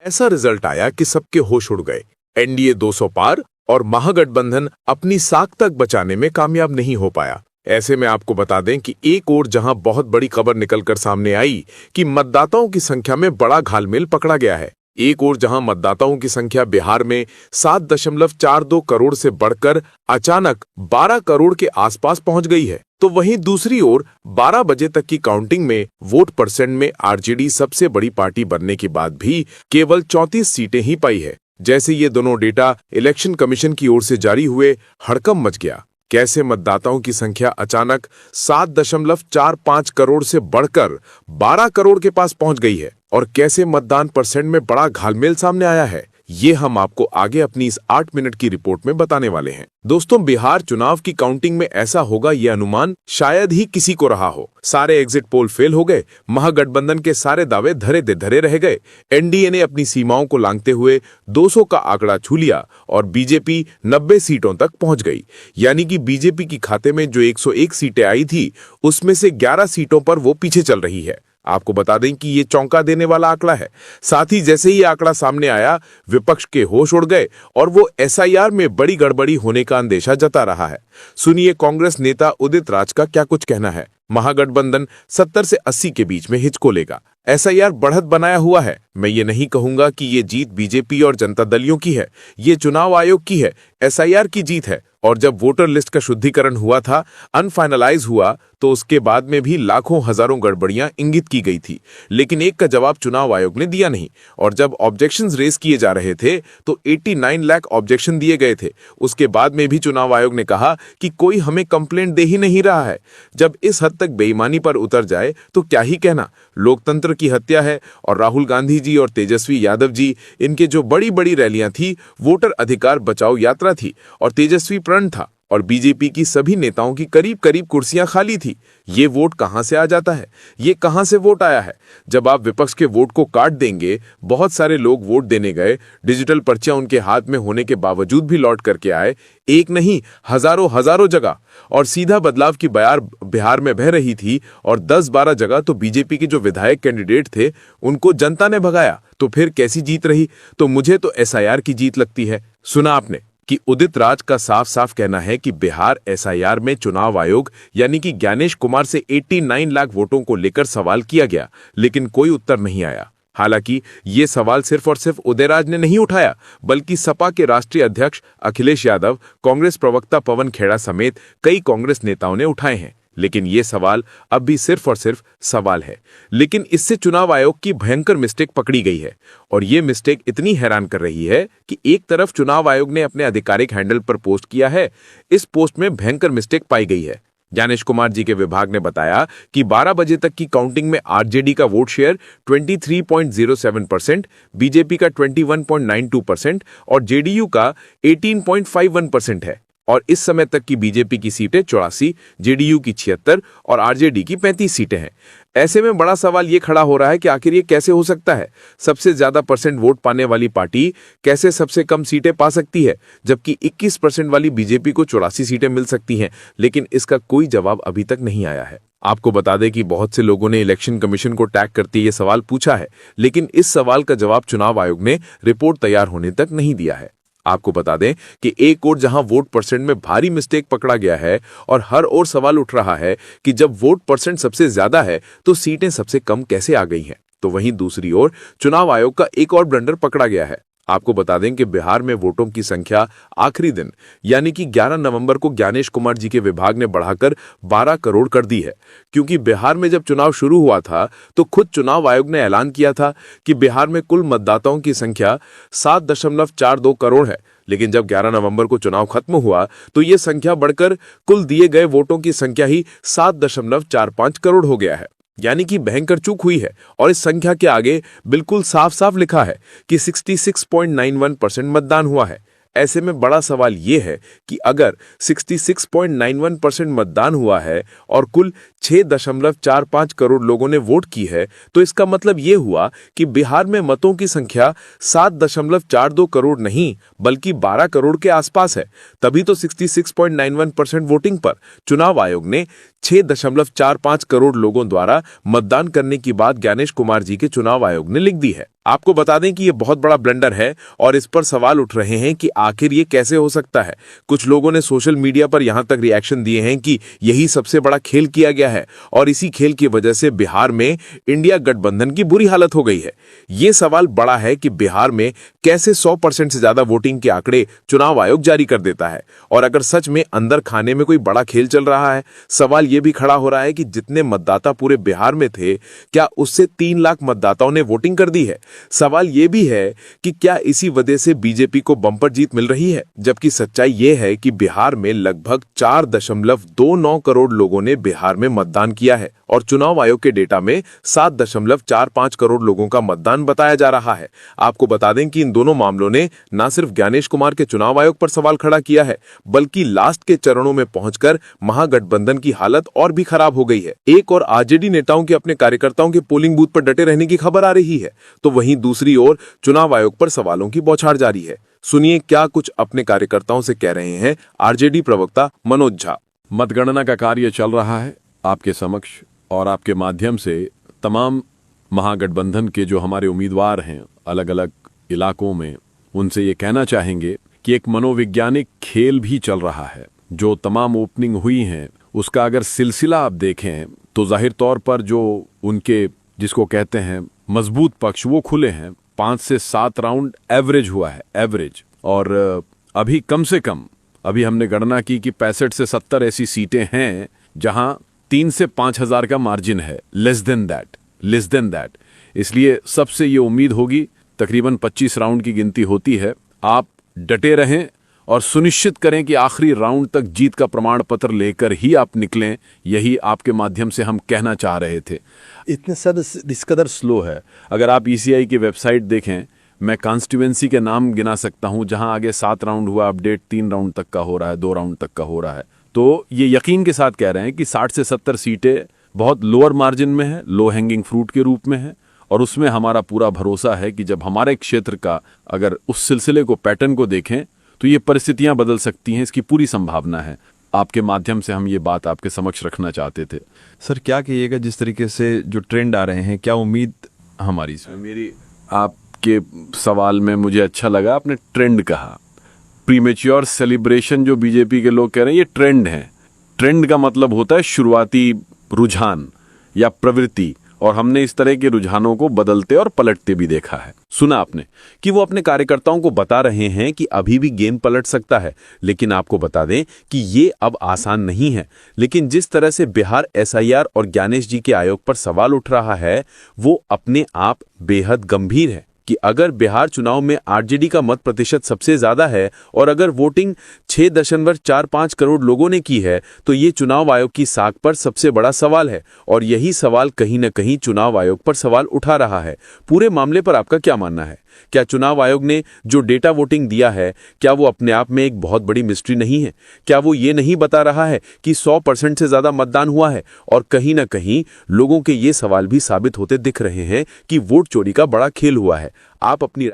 ऐसा रिजल्ट आया कि सबके होश उड़ गए। एनडीए 200 पार और महागठबंधन अपनी साख तक बचाने में कामयाब नहीं हो पाया। ऐसे में आपको बता दें कि एक ओर जहां बहुत बड़ी खबर निकलकर सामने आई कि मतदाताओं की संख्या में बड़ा घालमेल पकड़ा गया है, एक ओर जहां मतदाताओं की संख्या बिहार में 7.42 करोड़ से बढ़कर अचानक 12 करोड़ के आसपास पहुंच गई है, तो वहीं दूसरी ओर 12 बजे तक की काउंटिंग में वोट परसेंट में आरजेडी सबसे बड़ी पार्टी बनने के बाद भी केवल 34 सीटें ही पाई है। जैसे ये दोनों डेटा इलेक्शन कमीशन की ओर से जारी हुए, हड़कंप मच गया। कैसे मतदाताओं की संख्या अचानक 7.45 करोड़ से बढ़कर 12 करोड़ के पास पहुंच गई है और कैसे मतदान परसेंट में बड़ा घालमेल सामने आया है, ये हम आपको आगे अपनी इस 8 मिनट की रिपोर्ट में बताने वाले हैं। दोस्तों, बिहार चुनाव की काउंटिंग में ऐसा होगा ये अनुमान शायद ही किसी को रहा हो। सारे एग्जिट पोल फेल हो गए, महागठबंधन के सारे दावे धरे दे धरे रह गए, एनडीए ने अपनी सीमाओं को लांघते हुए 200 का आंकड़ा छू लिया और बीजेपी 90 सीटों तक पहुंच गई। यानी कि बीजेपी की खाते में जो 101 सीटें आई थी, उसमें से 11 सीटों पर वो पीछे चल रही है। आपको बता दें कि ये चौंका देने वाला आंकड़ा है। साथ ही जैसे ही आंकड़ा सामने आया, विपक्ष के होश उड़ गए और वो एसआईआर में बड़ी गड़बड़ी होने का अंदेशा जता रहा है। सुनिए कांग्रेस नेता उदित राज का क्या कुछ कहना है। महागठबंधन 70 से 80 के बीच में हिचकोलेगा। एसआईआर बढ़त बनाया हुआ है। मैं ये नहीं कहूंगा कि ये जीत बीजेपी और जनता दलियों की है, ये चुनाव आयोग की है, एसआईआर की जीत है। और जब वोटर लिस्ट का शुद्धिकरण हुआ था, अनफाइनलाइज हुआ, तो उसके बाद में भी लाखों हजारों गड़बड़ियां इंगित की गई थी, लेकिन एक का जवाब चुनाव आयोग ने दिया नहीं। और जब ऑब्जेक्शंस रेज किए जा रहे थे तो 89 लाख ऑब्जेक्शन दिए गए थे। उसके बाद में भी चुनाव आयोग ने कहा कि कोई हमें कंप्लेंट दे ही नहीं रहा है। जब इस हद तक बेईमानी पर उतर जाए तो क्या ही कहना, लोकतंत्र की हत्या है। और राहुल गांधी जी और तेजस्वी यादव जी, इनके जो बड़ी बड़ी रैलियां थी, वोटर अधिकार बचाओ यात्रा थी और तेजस्वी प्रण था, और बीजेपी की सभी नेताओं की करीब करीब कुर्सियां खाली थी। ये वोट कहां से आ जाता है, ये कहां से वोट आया है? जब आप विपक्ष के वोट को काट देंगे, बहुत सारे लोग वोट देने गए, डिजिटल पर्चियां उनके हाथ में होने के बावजूद भी लौट करके आए, एक नहीं हजारों हजारों जगह, और सीधा बदलाव की बयार बिहार में बह रही थी, और 10-12 जगह तो बीजेपी के जो विधायक कैंडिडेट थे उनको जनता ने भगाया। तो फिर कैसी जीत रही? तो मुझे तो एसआईआर की जीत लगती है। सुना आपने कि उदित राज का साफ साफ कहना है कि बिहार एसआईआर में चुनाव आयोग यानी कि ज्ञानेश कुमार से 89 लाख वोटों को लेकर सवाल किया गया, लेकिन कोई उत्तर नहीं आया। हालांकि ये सवाल सिर्फ और सिर्फ उदयराज ने नहीं उठाया, बल्कि सपा के राष्ट्रीय अध्यक्ष अखिलेश यादव, कांग्रेस प्रवक्ता पवन खेड़ा समेत कई कांग्रेस नेताओं ने उठाए हैं। लेकिन ये सवाल अब भी सिर्फ और सिर्फ सवाल है। लेकिन इससे चुनाव आयोग की भयंकर मिस्टेक पकड़ी गई है, और ये मिस्टेक इतनी हैरान कर रही है कि एक तरफ चुनाव आयोग ने अपने आधिकारिक हैंडल पर पोस्ट किया है, इस पोस्ट में भयंकर मिस्टेक पाई गई है। ज्ञानेश कुमार जी के विभाग ने बताया कि 12 बजे तक की काउंटिंग में आरजेडी का वोट शेयर 23.07%, बीजेपी का 21.92% और जेडीयू का 18.51% है। और इस समय तक की बीजेपी की सीटें 84, जेडीयू की 76 और आरजेडी की 35 सीटें हैं। ऐसे में बड़ा सवाल ये खड़ा हो रहा है कि आखिर ये कैसे हो सकता है? सबसे ज्यादा परसेंट वोट पाने वाली पार्टी कैसे सबसे कम सीटें पा सकती है, जबकि 21% वाली बीजेपी को 84 सीटें मिल सकती हैं? लेकिन इसका कोई जवाब अभी तक नहीं आया है। आपको बता दें कि बहुत से लोगों ने इलेक्शन कमीशन को टैग करते ये सवाल पूछा है, लेकिन इस सवाल का जवाब चुनाव आयोग ने रिपोर्ट तैयार होने तक नहीं दिया है। आपको बता दें कि एक ओर जहां वोट परसेंट में भारी मिस्टेक पकड़ा गया है, और हर ओर सवाल उठ रहा है कि जब वोट परसेंट सबसे ज्यादा है तो सीटें सबसे कम कैसे आ गई हैं, तो वहीं दूसरी ओर चुनाव आयोग का एक और ब्लंडर पकड़ा गया है। आपको बता दें कि बिहार में वोटों की संख्या आखिरी दिन यानी कि 11 नवंबर को ज्ञानेश कुमार जी के विभाग ने बढ़ाकर 12 करोड़ कर दी है, क्योंकि बिहार में जब चुनाव शुरू हुआ था तो खुद चुनाव आयोग ने ऐलान किया था कि बिहार में कुल मतदाताओं की संख्या 7.42 करोड़ है। लेकिन जब 11 नवंबर को चुनाव खत्म हुआ तो ये संख्या बढ़कर कुल दिए गए वोटों की संख्या ही 7.45 करोड़ हो गया है। यानी कि भयंकर चूक हुई है, और इस संख्या के आगे बिल्कुल साफ साफ लिखा है कि 66.91% मतदान हुआ है। ऐसे में बड़ा सवाल ये है कि अगर 66.91% मतदान हुआ है और कुल 6.45 करोड़ लोगों ने वोट की है, तो इसका मतलब ये हुआ कि बिहार में मतों की संख्या 7.42 करोड़ नहीं बल्कि 12 करोड़ के आसपास है। तभी तो 66.91% वोटिंग पर चुनाव आयोग ने 6.45 करोड़ लोगों द्वारा मतदान करने की बात ज्ञानेश कुमार जी के चुनाव आयोग ने लिख दी है। आपको बता दें कि यह बहुत बड़ा ब्लंडर है और इस पर सवाल उठ रहे हैं कि आखिर ये कैसे हो सकता है। कुछ लोगों ने सोशल मीडिया पर यहां तक रिएक्शन दिए हैं कि यही सबसे बड़ा खेल किया गया है और इसी खेल की वजह से बिहार में इंडिया गठबंधन की बुरी हालत हो गई है। ये सवाल बड़ा है कि बिहार में कैसे 100% से ज्यादा वोटिंग के आंकड़े चुनाव आयोग जारी कर देता है, और अगर सच में अंदर खाने में कोई बड़ा खेल चल रहा है, सवाल यह भी खड़ा हो रहा है कि जितने मतदाता पूरे बिहार में थे, क्या उससे 3 लाख मतदाताओं ने वोटिंग कर दी है। सवाल यह भी है कि क्या इसी वजह से बीजेपी को बम्पर जीत मिल रही है, जबकि सच्चाई यह है कि बिहार में लगभग 4.29 करोड़ लोगों ने बिहार में मतदान किया है और चुनाव आयोग के डेटा में 7.45 करोड़ लोगों का मतदान बताया जा रहा है। आपको बता दें कि इन दोनों मामलों ने न सिर्फ ज्ञानेश कुमार के चुनाव आयोग पर सवाल खड़ा किया है, बल्कि लास्ट के चरणों में पहुंचकर महागठबंधन की हालत और भी खराब हो गई है। एक और आरजेडी नेताओं के अपने कार्यकर्ताओं के पोलिंग बूथ पर डटे रहने की खबर आ रही है, तो वहीं दूसरी ओर चुनाव आयोग पर सवालों की बौछार जारी है। सुनिए क्या कुछ अपने कार्यकर्ताओं से कह रहे हैं आरजेडी प्रवक्ता मनोज झा। मतगणना का कार्य चल रहा है आपके समक्ष, और आपके माध्यम से तमाम महागठबंधन के जो हमारे उम्मीदवार हैं अलग अलग इलाकों में, उनसे ये कहना चाहेंगे कि एक मनोवैज्ञानिक खेल भी चल रहा है। जो तमाम ओपनिंग हुई हैं उसका अगर सिलसिला आप देखें तो जाहिर तौर पर जो उनके जिसको कहते हैं मजबूत पक्ष वो खुले हैं। 5 से 7 राउंड एवरेज हुआ है, एवरेज। और अभी कम से कम अभी हमने गणना की कि 65 से 70 ऐसी सीटें हैं जहां 3 से 5 हजार का मार्जिन है, लेस देन दैट। इसलिए सबसे ये उम्मीद होगी, तकरीबन 25 राउंड की गिनती होती है, आप डटे रहें और सुनिश्चित करें कि आखिरी राउंड तक जीत का प्रमाण पत्र लेकर ही आप निकलें। यही आपके माध्यम से हम कहना चाह रहे थे। इतने सर इस कदर स्लो है। अगर आप ईसीआई की वेबसाइट देखें, मैं कॉन्स्टिट्यूएंसी के नाम गिना सकता हूं जहां आगे 7 राउंड हुआ, अपडेट 3 राउंड तक का हो रहा है, 2 राउंड तक का हो रहा है। तो ये यकीन के साथ कह रहे हैं कि 60 से 70 सीटें बहुत लोअर मार्जिन में है, लो हैंगिंग फ्रूट के रूप में है, और उसमें हमारा पूरा भरोसा है कि जब हमारे क्षेत्र का अगर उस सिलसिले को, पैटर्न को देखें तो ये परिस्थितियां बदल सकती हैं, इसकी पूरी संभावना है। आपके माध्यम से हम ये बात आपके समक्ष रखना चाहते थे। सर क्या कहिएगा, जिस तरीके से जो ट्रेंड आ रहे हैं, क्या उम्मीद हमारी से? मेरी आपके सवाल में मुझे अच्छा लगा, आपने ट्रेंड कहा। प्रीमेच्योर सेलिब्रेशन जो बीजेपी के लोग कह रहे हैं, ये ट्रेंड है। ट्रेंड का मतलब होता है शुरुआती रुझान या प्रवृत्ति, और हमने इस तरह के रुझानों को बदलते और पलटते भी देखा है। सुना आपने कि वो अपने कार्यकर्ताओं को बता रहे हैं कि अभी भी गेम पलट सकता है, लेकिन आपको बता दें कि ये अब आसान नहीं है। लेकिन जिस तरह से बिहार एसआईआर और ज्ञानेश जी के आयोग पर सवाल उठ रहा है, वो अपने आप बेहद गंभीर है कि अगर बिहार चुनाव में आरजेडी का मत प्रतिशत सबसे ज्यादा है और अगर वोटिंग 6.45 करोड़ लोगों ने की है, तो ये चुनाव आयोग की साख पर सबसे बड़ा सवाल है, और यही सवाल कहीं न कहीं चुनाव आयोग पर सवाल उठा रहा है। पूरे मामले पर आपका क्या मानना है? क्या चुनाव आयोग ने जो डेटा वोटिंग दिया है, क्या वो अपने आप में एक बहुत बड़ी मिस्ट्री नहीं है? क्या वो ये नहीं बता रहा है कि 100% से ज्यादा मतदान हुआ है? और कहीं ना कहीं लोगों के ये सवाल भी साबित होते दिख रहे हैं कि वोट चोरी का बड़ा खेल हुआ है। आप अपनी